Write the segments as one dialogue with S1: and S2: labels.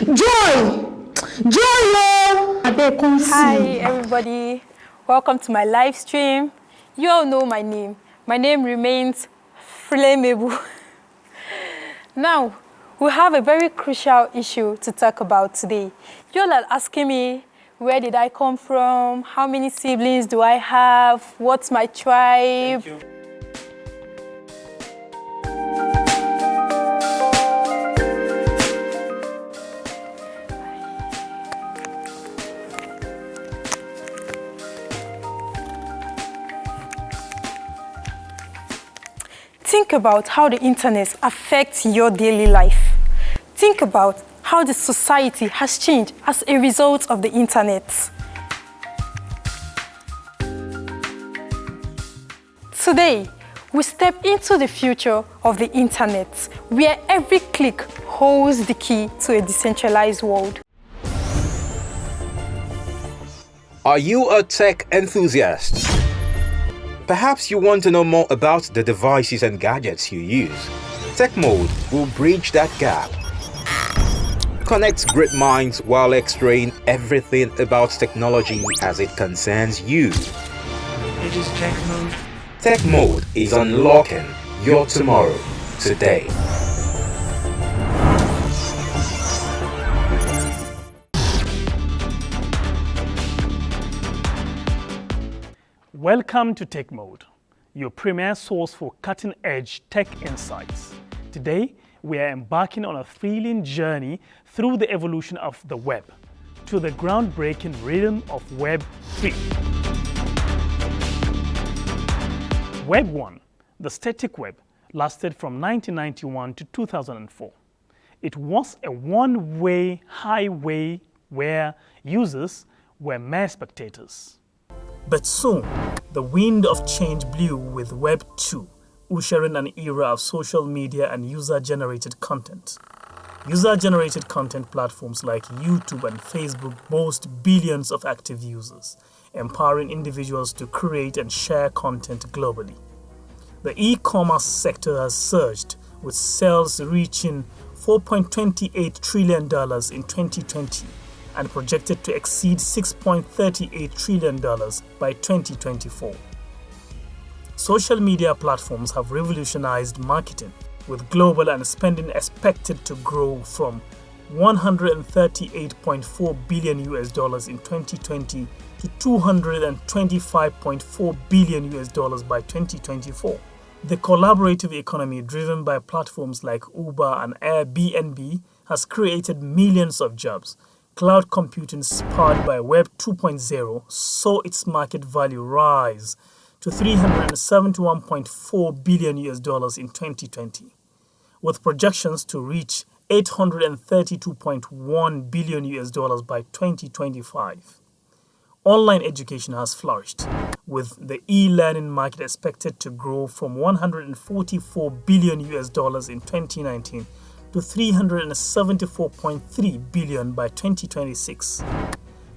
S1: Joy! Joy!
S2: Hi everybody, welcome to my live stream. You all know my name. My name remains flammable. Now, we have a very crucial issue to talk about today. You all are asking me, where did I come from? How many siblings do I have? What's my tribe?
S3: Thank you.
S2: Think about how the internet affects your daily life. Think about how the society has changed as a result of the internet. Today, we step into the future of the internet, where every click holds the key to a decentralized world.
S3: Are you a tech enthusiast? Perhaps you want to know more about the devices and gadgets you use. Tech Mode will bridge that gap. Connect great minds while extraying everything about technology as it concerns you.
S4: It is Tech Mode.
S3: Tech Mode is unlocking your tomorrow today.
S5: Welcome to Tech Mode, your premier source for cutting-edge tech insights. Today, we are embarking on a thrilling journey through the evolution of the web to the groundbreaking rhythm of Web 3. Web 1, the static web, lasted from 1991 to 2004. It was a one-way highway where users were mere spectators. But soon, the wind of change blew with Web 2, ushering an era of social media and user-generated content. User-generated content platforms like YouTube and Facebook boast billions of active users, empowering individuals to create and share content globally. The e-commerce sector has surged, with sales reaching $4.28 trillion in 2020 and projected to exceed $6.38 trillion by 2024. Social media platforms have revolutionized marketing, with global and spending expected to grow from $138.4 billion in 2020 to $225.4 billion by 2024. The collaborative economy driven by platforms like Uber and Airbnb has created millions of jobs. Cloud computing, powered by Web 2.0, saw its market value rise to $371.4 billion in 2020, with projections to reach $832.1 billion by 2025. Online education has flourished, with the e-learning market expected to grow from $144 billion in 2019 to $374.3 billion by 2026.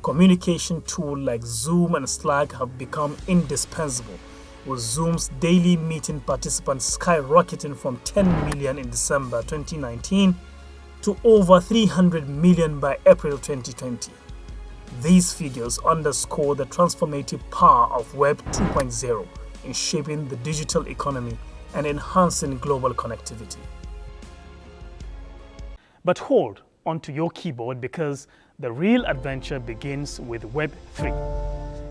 S5: Communication tools like Zoom and Slack have become indispensable, with Zoom's daily meeting participants skyrocketing from 10 million in December 2019 to over 300 million by April 2020. These figures underscore the transformative power of Web 2.0 in shaping the digital economy and enhancing global connectivity. But hold onto your keyboard, because the real adventure begins with Web 3.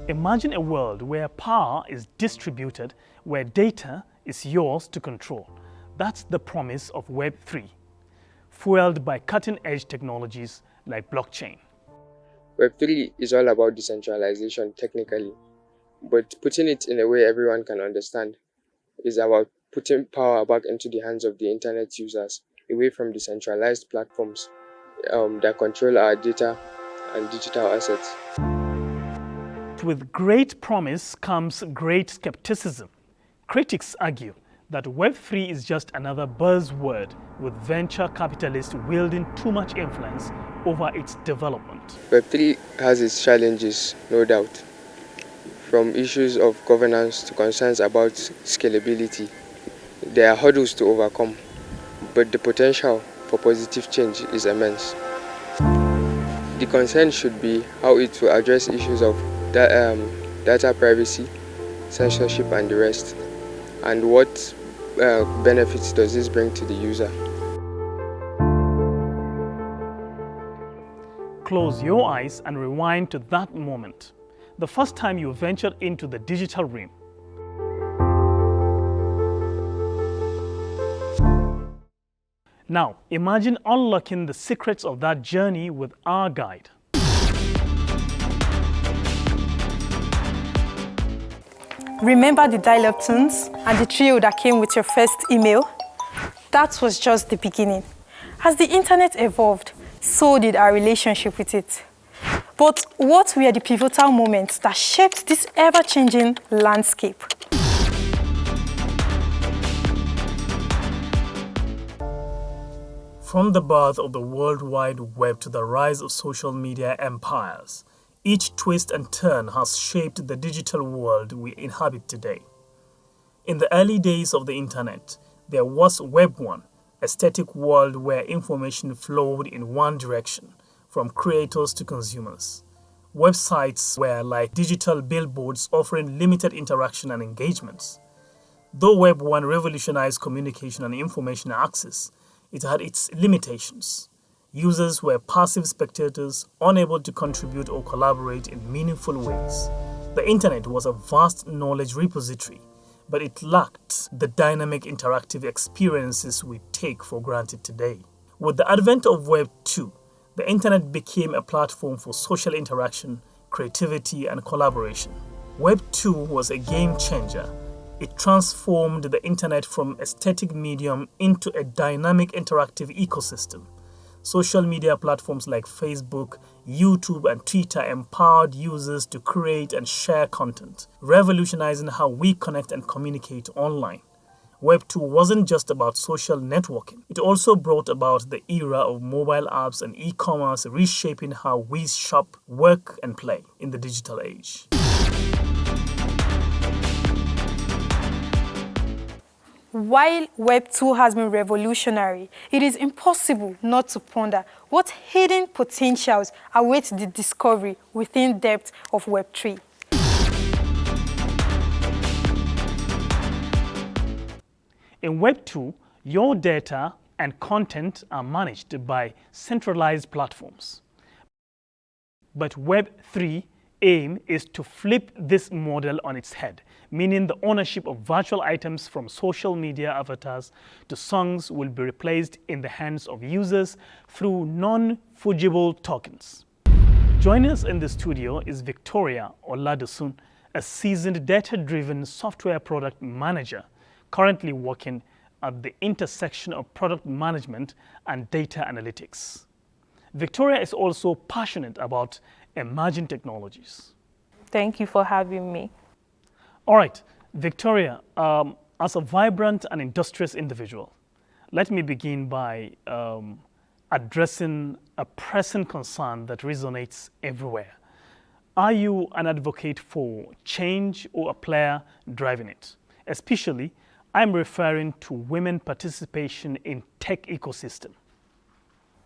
S5: Imagine a world where power is distributed, where data is yours to control. That's the promise of Web 3, fueled by cutting-edge technologies like blockchain.
S6: Web 3 is all about decentralization technically, but putting it in a way everyone can understand is about putting power back into the hands of the internet users, away from decentralized platforms that control our data and digital assets.
S5: With great promise comes great skepticism. Critics argue that Web3 is just another buzzword, with venture capitalists wielding too much influence over its development.
S6: Web3 has its challenges, no doubt, from issues of governance to concerns about scalability. There are hurdles to overcome, but the potential for positive change is immense. concern should be how it will address issues of data privacy, censorship, and the rest, and what benefits does this bring to the user.
S5: Close your eyes and rewind to that moment, the first time you ventured into the digital realm. Now, imagine unlocking the secrets of that journey with our guide.
S2: Remember the dial-up tunes and the thrill that came with your first email? That was just the beginning. As the internet evolved, so did our relationship with it. But what were the pivotal moments that shaped this ever-changing landscape?
S5: From the birth of the World Wide Web to the rise of social media empires, each twist and turn has shaped the digital world we inhabit today. In the early days of the internet, there was Web 1, a static world where information flowed in one direction, from creators to consumers. Websites were like digital billboards offering limited interaction and engagements. Though Web 1 revolutionized communication and information access, it had its limitations. Users were passive spectators, unable to contribute or collaborate in meaningful ways. The internet was a vast knowledge repository, but it lacked the dynamic interactive experiences we take for granted today. With the advent of Web 2, the internet became a platform for social interaction, creativity, and collaboration. Web 2 was a game changer. It transformed the internet from a static medium into a dynamic interactive ecosystem. Social media platforms like Facebook, YouTube, and Twitter empowered users to create and share content, revolutionizing how we connect and communicate online. Web 2 wasn't just about social networking. It also brought about the era of mobile apps and e-commerce, reshaping how we shop, work, and play in the digital age.
S2: While Web 2 has been revolutionary, it is impossible not to ponder what hidden potentials await the discovery within depth of Web 3.
S5: In Web 2, your data and content are managed by centralized platforms. But Web 3 aim is to flip this model on its head, meaning the ownership of virtual items from social media avatars to songs will be replaced in the hands of users through non-fungible tokens. Joining us in the studio is Victoria Oladosun, a seasoned data-driven software product manager, currently working at the intersection of product management and data analytics. Victoria is also passionate about emerging technologies.
S7: Thank you for having me.
S5: All right, Victoria, as a vibrant and industrious individual, let me begin by addressing a pressing concern that resonates everywhere. Are you an advocate for change or a player driving it? Especially, I'm referring to women participation in tech ecosystem.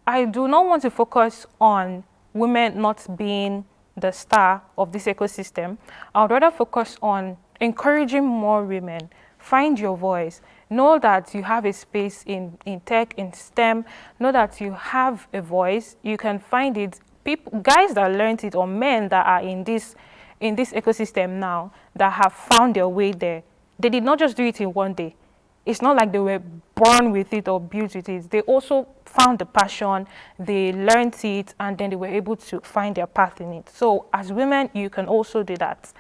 S7: I do not want to focus on women not being the star of this ecosystem. I would rather focus on encouraging more women. Find your voice. Know that you have a space in tech, in STEM. Know that you have a voice. You can find it. People, guys that learned it, or men that are in this ecosystem now, that have found their way there. They did not just do it in one day. It's not like they were born with it or built with it. They also found the passion, they learned it, and then they were able to find their path in it. So as women, you can also do that.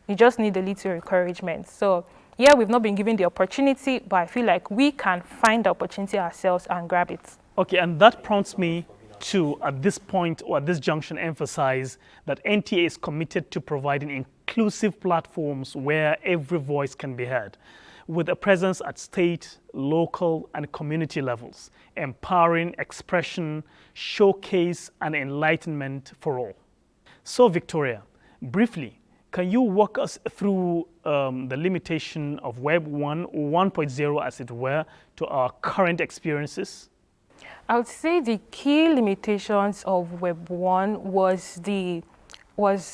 S7: You just need a little encouragement. So yeah, we've not been given the opportunity, but I feel like we can find the opportunity ourselves and grab it.
S5: Okay, and that prompts me to, at this point or at this junction, emphasize that NTA is committed to providing inclusive platforms where every voice can be heard, with a presence at state, local, and community levels, empowering expression, showcase, and enlightenment for all. So, Victoria, briefly, can you walk us through the limitation of Web 1 or 1.0, as it were, to our current experiences?
S7: I would say the key limitations of Web 1 was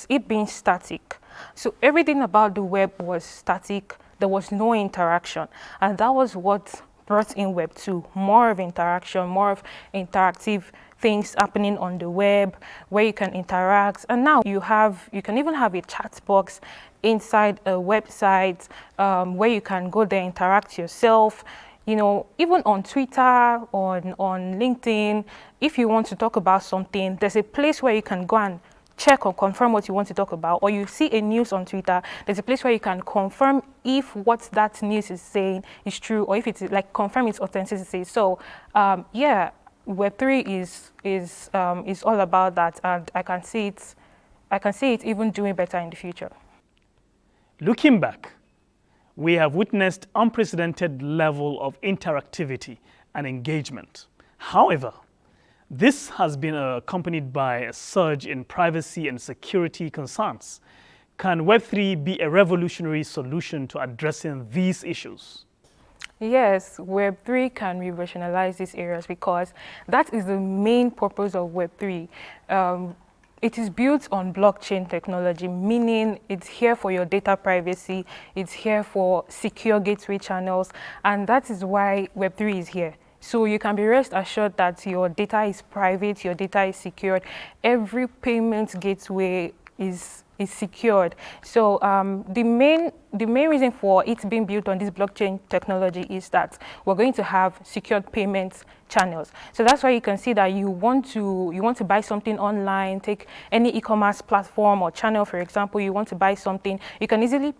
S7: it being static. So everything about the web was static. There was no interaction. And that was what brought in Web 2, more of interaction, more of interactive things happening on the web where you can interact. And now you can even have a chat box inside a website where you can go there, interact yourself. You know, even on Twitter, on LinkedIn, if you want to talk about something, there's a place where you can go and check or confirm what you want to talk about. Or you see a news on Twitter, there's a place where you can confirm if what that news is saying is true, or if it's like confirm its authenticity. So yeah, Web3 is all about that, and I can see it even doing better in the future.
S5: Looking back, we have witnessed unprecedented level of interactivity and engagement. However, this has been accompanied by a surge in privacy and security concerns. Can Web3 be a revolutionary solution to addressing these issues?
S7: Yes, Web3 can revolutionize these areas because that is the main purpose of Web3. It is built on blockchain technology, meaning it's here for your data privacy, it's here for secure gateway channels, and that is why Web3 is here. So you can be rest assured that your data is private, your data is secured, every payment gateway is secured. So the main reason for it being built on this blockchain technology is that we're going to have secured payment channels. So that's why you can see that you want to buy something online, take any e-commerce platform or channel, for example, you want to buy something, you can easily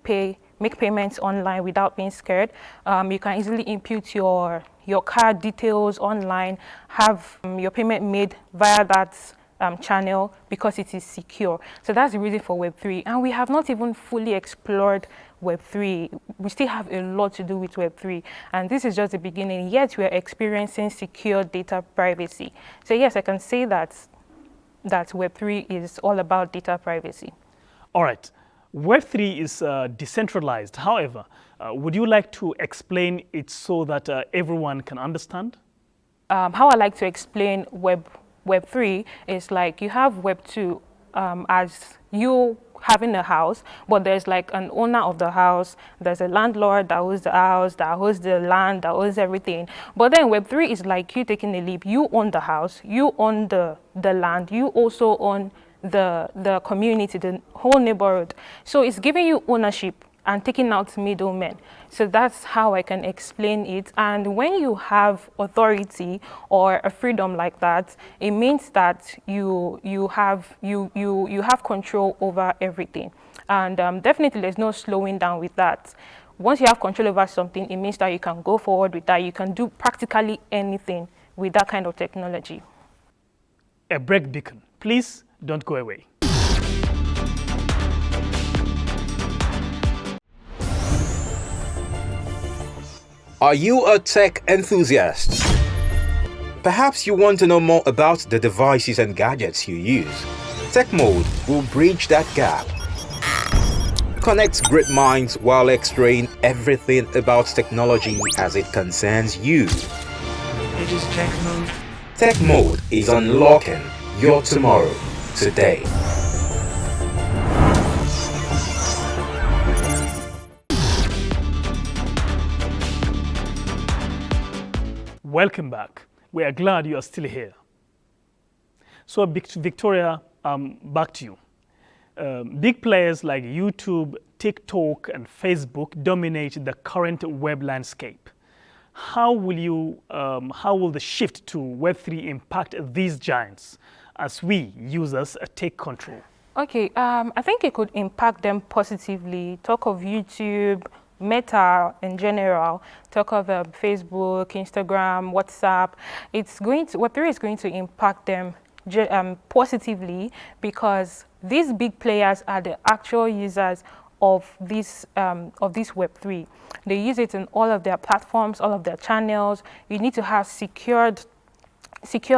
S7: make payments online without being scared. You can easily input your card details online, have your payment made via that channel because it is secure. So that's the reason for Web3. And we have not even fully explored Web3. We still have a lot to do with Web3. And this is just the beginning, yet we are experiencing secure data privacy. So yes, I can say that Web3 is all about data privacy.
S5: All right. Web3 is decentralized. However, would you like to explain it so that everyone can understand?
S7: How I like to explain Web3 is like you have Web 2 as you having a house, but there's like an owner of the house, there's a landlord that owns the house, that owns the land, that owns everything. But then Web3 is like you taking a leap. You own the house, you own the land, you also own the community, the whole neighborhood. So it's giving you ownership and taking out middlemen. So that's how I can explain it. And when you have authority or a freedom like that, it means that you have control over everything. And definitely there's no slowing down with that. Once you have control over something, it means that you can go forward with that. You can do practically anything with that kind of technology.
S5: A break beacon. Please don't go away.
S3: Are you a tech enthusiast? Perhaps you want to know more about the devices and gadgets you use. Tech Mode will bridge that gap. Connects great minds while extracting everything about technology as it concerns you.
S4: It is Tech Mode.
S3: Tech Mode is unlocking your tomorrow today.
S5: Welcome back. We are glad you are still here. So Victoria, back to you. Big players like YouTube, TikTok, and Facebook dominate the current web landscape. How will the shift to Web3 impact these giants as we users take control?
S7: Okay, I think it could impact them positively. Talk of YouTube, Meta in general, talk of Facebook, Instagram, WhatsApp. Web3 is going to impact them positively because these big players are the actual users of this Web3. They use it in all of their platforms, all of their channels. You need to have secure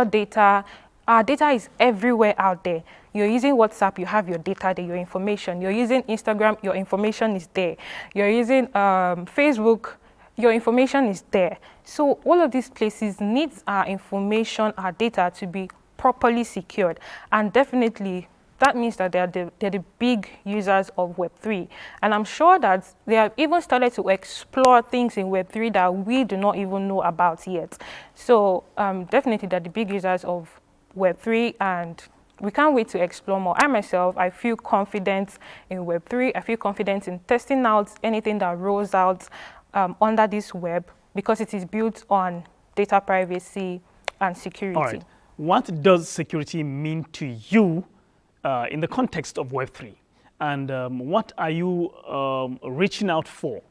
S7: data. Our data is everywhere out there. You're using WhatsApp, you have your data there, your information. You're using Instagram, your information is there. You're using Facebook, your information is there. So all of these places needs our information, our data to be properly secured. And definitely that means that they're the big users of Web3. And I'm sure that they have even started to explore things in Web3 that we do not even know about yet. So definitely they're the big users of Web3, and we can't wait to explore more. I myself, I feel confident in Web3. I feel confident in testing out anything that rolls out under this web, because it is built on data privacy and security.
S5: All right. What does security mean to you in the context of Web3? And what are you reaching out for?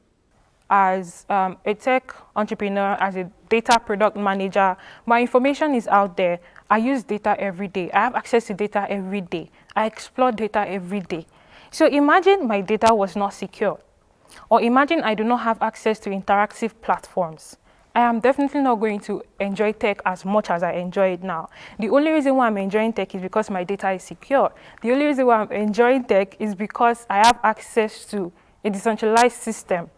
S7: As a tech entrepreneur, as a data product manager, my information is out there. I use data every day. I have access to data every day. I explore data every day. So imagine my data was not secure. Or imagine I do not have access to interactive platforms. I am definitely not going to enjoy tech as much as I enjoy it now. The only reason why I'm enjoying tech is because my data is secure. The only reason why I'm enjoying tech is because I have access to a decentralized system,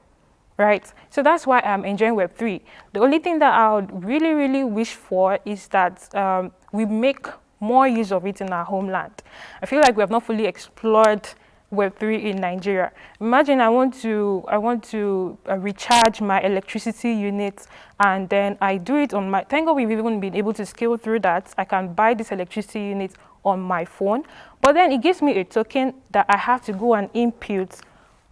S7: right? So that's why I'm enjoying Web3. The only thing that I would really, really wish for is that we make more use of it in our homeland. I feel like we have not fully explored Web3 in Nigeria. Imagine I want to recharge my electricity unit, and then I do it on my, thank God we've even been able to scale through that. I can buy this electricity unit on my phone, but then it gives me a token that I have to go and input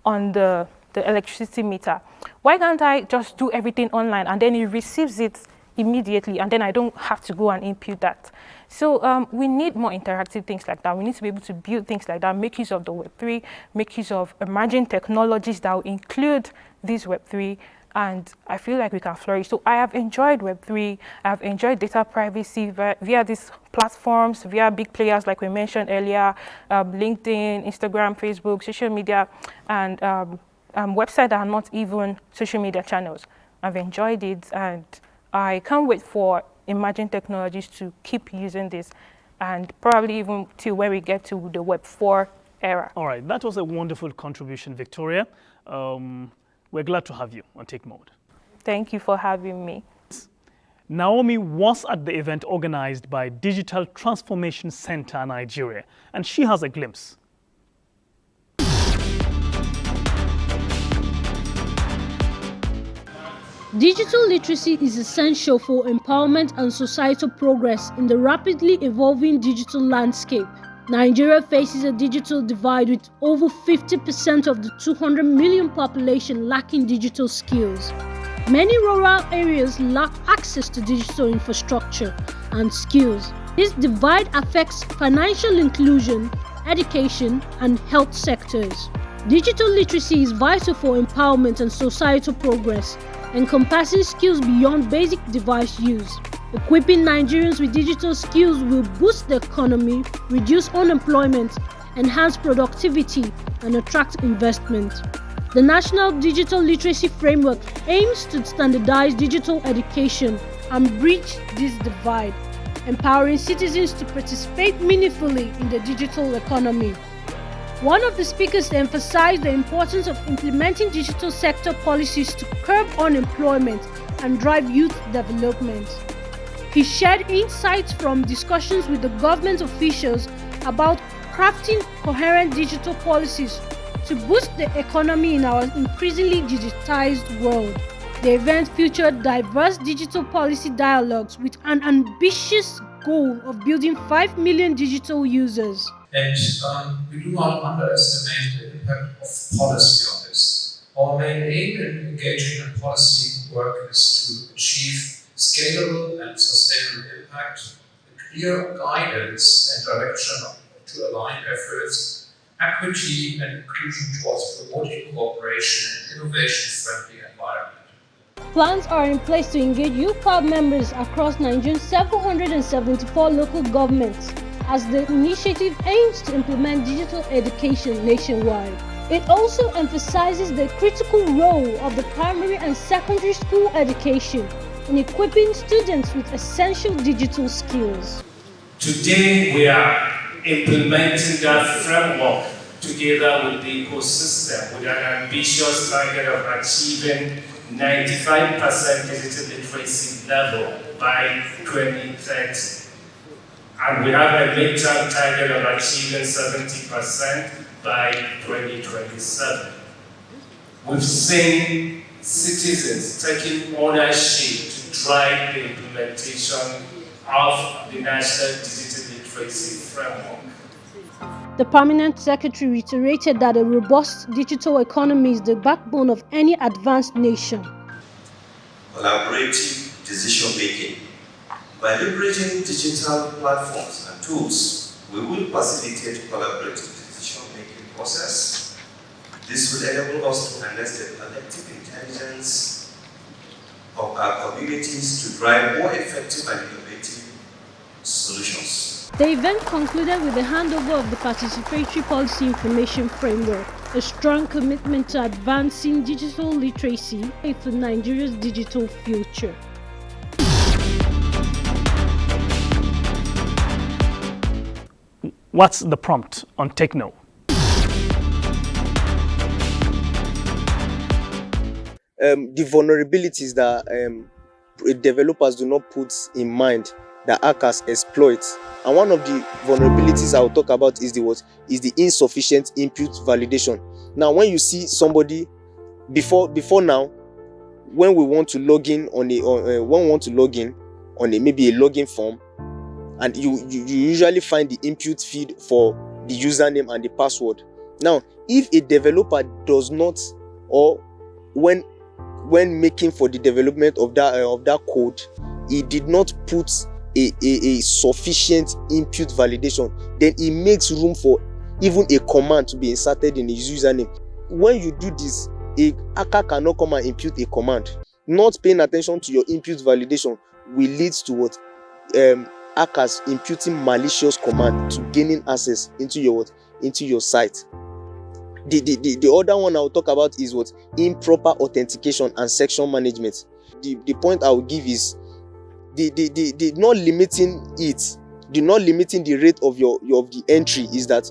S7: on the electricity meter. Why can't I just do everything online and then it receives it immediately, and then I don't have to go and input that? So we need more interactive things like that. We need to be able to build things like that, make use of the Web3, make use of emerging technologies that will include this Web3, and I feel like we can flourish. So I have enjoyed Web3, I have enjoyed data privacy via these platforms, via big players like we mentioned earlier, LinkedIn, Instagram, Facebook, social media, and websites that are not even social media channels. I've enjoyed it, and I can't wait for emerging technologies to keep using this, and probably even till where we get to the Web 4 era.
S5: All right, that was a wonderful contribution, Victoria. We're glad to have you on Take Mode.
S7: Thank you for having me.
S5: Naomi was at the event organized by Digital Transformation Center Nigeria, and she has a glimpse.
S8: Digital literacy is essential for empowerment and societal progress in the rapidly evolving digital landscape. Nigeria faces a digital divide, with over 50% of the 200 million population lacking digital skills. Many rural areas lack access to digital infrastructure and skills. This divide affects financial inclusion, education, and health sectors. Digital literacy is vital for empowerment and societal progress, encompassing skills beyond basic device use. Equipping Nigerians with digital skills will boost the economy, reduce unemployment, enhance productivity, and attract investment. The National Digital Literacy Framework aims to standardize digital education and bridge this divide, empowering citizens to participate meaningfully in the digital economy. One of the speakers emphasized the importance of implementing digital sector policies to curb unemployment and drive youth development. He shared insights from discussions with the government officials about crafting coherent digital policies to boost the economy in our increasingly digitized world. The event featured diverse digital policy dialogues with an ambitious goal of building 5 million digital users.
S9: And we do not underestimate the impact of policy on this. Our main aim in engaging in policy work is to achieve scalable and sustainable impact, clear guidance and direction to align efforts, equity and inclusion towards promoting cooperation and innovation-friendly environment.
S8: Plans are in place to engage youth club members across Nigeria's 774 local governments, as the initiative aims to implement digital education nationwide. It also emphasizes the critical role of the primary and secondary school education in equipping students with essential digital skills.
S9: Today we are implementing that framework together with the ecosystem with an ambitious target of achieving
S10: 95% digital literacy level by 2030. And we have a midterm target of achieving 70% by 2027. We've seen citizens taking ownership to drive the implementation of the National Digital Literacy Framework.
S8: The Permanent Secretary reiterated that a robust digital economy is the backbone of any advanced nation.
S11: Collaborative decision-making. By leveraging digital platforms and tools, we will facilitate collaborative decision-making process. This will enable us to harness the collective intelligence of our communities to drive more effective and innovative solutions.
S8: The event concluded with the handover of the Participatory Policy Information Framework, a strong commitment to advancing digital literacy for Nigeria's digital future.
S5: What's the prompt on Techno?
S12: The vulnerabilities that developers do not put in mind that hackers exploit. And one of the vulnerabilities I will talk about is the insufficient input validation. Now, when you see somebody before now, when we want to log in on a maybe a login form, and you usually find the input feed for the username and the password. Now, if a developer does not, or when making for the development of that code, he did not put a sufficient input validation, then it makes room for even a command to be inserted in his username. When you do this, a hacker cannot come and input a command. Not paying attention to your input validation will lead to what hackers imputing malicious command to gaining access into your site. The other one I will talk about is what improper authentication and section management. The point I will give is the not limiting the rate of the entry is that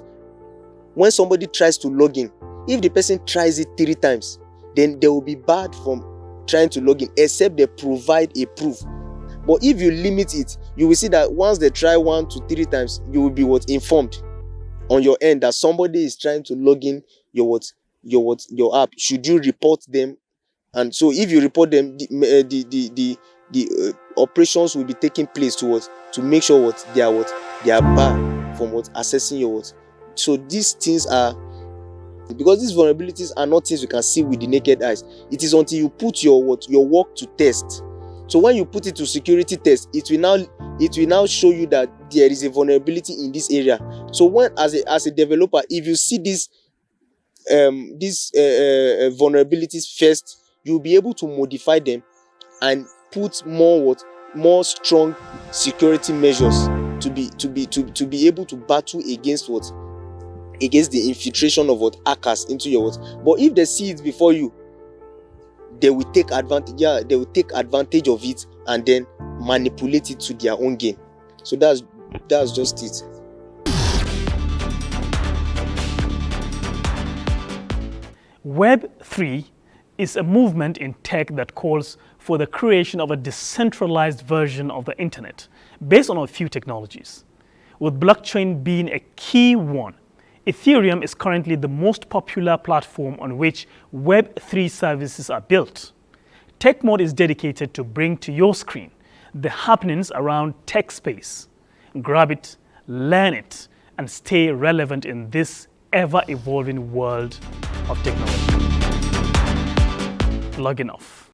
S12: when somebody tries to log in, if the person tries it 3 times, then they will be barred from trying to log in except they provide a proof. But if you limit it, you will see that once they try 1 to 3 times, you will be informed on your end that somebody is trying to log in your app. Should you report them? And so if you report them, the operations will be taking place to make sure they are barred from accessing your So these things are, because these vulnerabilities are not things you can see with the naked eyes. It is until you put your work to test. So when you put it to security test, it will now show you that there is a vulnerability in this area. So when as a developer, if you see these vulnerabilities first, you'll be able to modify them and put more strong security measures to be able to battle against the infiltration of hackers into your But if they see it before you, they will take advantage. Yeah, they will take advantage of it and then manipulate it to their own gain. So that's just it.
S5: Web 3 is a movement in tech that calls for the creation of a decentralized version of the internet based on a few technologies, with blockchain being a key one. Ethereum is currently the most popular platform on which Web 3 services are built. Tech Mode is dedicated to bring to your screen the happenings around tech space. Grab it, learn it, and stay relevant in this ever-evolving world of technology. Logging off.